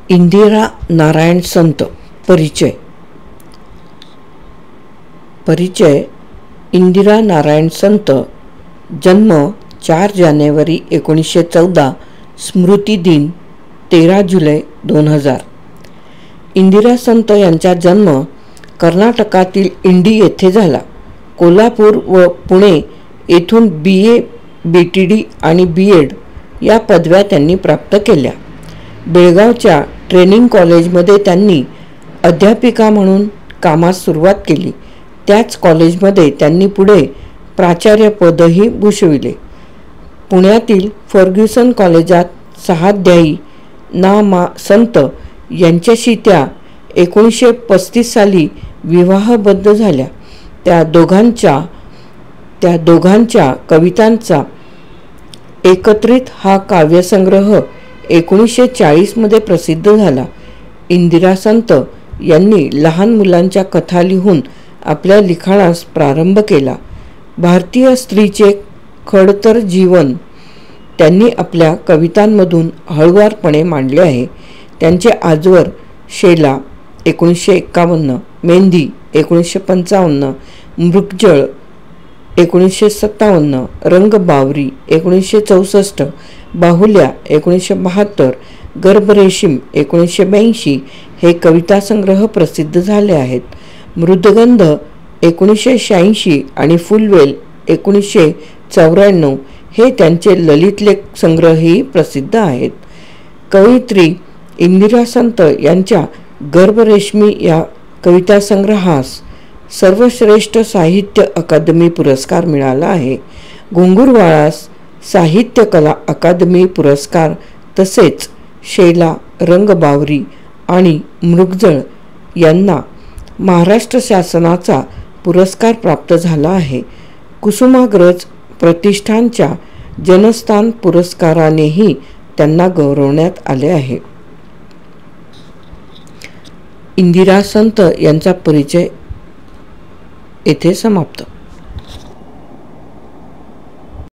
इंदिरा नारायण संत परिचय इंदिरा नारायण संत जन्म 4 जानेवारी 1914 स्मृती दिन 13 जुलै 2000। इंदिरा संत यांचा जन्म कर्नाटकातील इंडी येथे झाला। कोल्हापूर व पुणे येथून BA BTD आणि BEd या पदव्या त्यांनी प्राप्त केल्या। बेळगावच्या ट्रेनिंग कॉलेजमध्ये त्यांनी अध्यापिका म्हणून कामास सुरुवात केली। त्याच कॉलेजमध्ये त्यांनी पुढे प्राचार्य पदही भूषविले। पुण्यातील फर्ग्युसन कॉलेजात सहाध्यायी ना. संत यांच्याशी त्या 1935 साली विवाहबद्ध झाल्या। त्या दोघांच्या कवितांचा एकत्रित हा काव्यसंग्रह 1940 मध्ये प्रसिद्ध झाला। इंदिरा संत यांनी लहान मुलांच्या कथा लिहून आपल्या लिखाणास प्रारंभ केला। भारतीय स्त्रीचे खडतर जीवन त्यांनी आपल्या कवितांमधून हळुवारपणे मांडले आहे। त्यांचे आजवर, शेला 1951, मेंदी 1955, मृगजळ 1957, रंगबावरी 1964, बाहुल्या 1972, गर्भरेशीम 1982 हे कवितासंग्रह प्रसिद्ध झाले आहेत। मृदगंध 1986 आणि फुलवेल 1994 हे त्यांचे ललितलेख संग्रहही प्रसिद्ध आहेत। कवयित्री इंदिरा संत यांच्या गर्भरेश्मी या कवितासंग्रहास सर्वश्रेष्ठ साहित्य अकादमी पुरस्कार मिळाला आहे। घुंगुरवाळास साहित्य कला अकादमी पुरस्कार तसेच शेला, रंगबावरी आणि मृगजळ यांना महाराष्ट्र शासनाचा पुरस्कार प्राप्त झाला आहे। कुसुमाग्रज प्रतिष्ठानच्या जनस्थान पुरस्कारानेही त्यांना गौरवण्यात आले आहे। इंदिरा संत यांचा परिचय येथे समाप्त।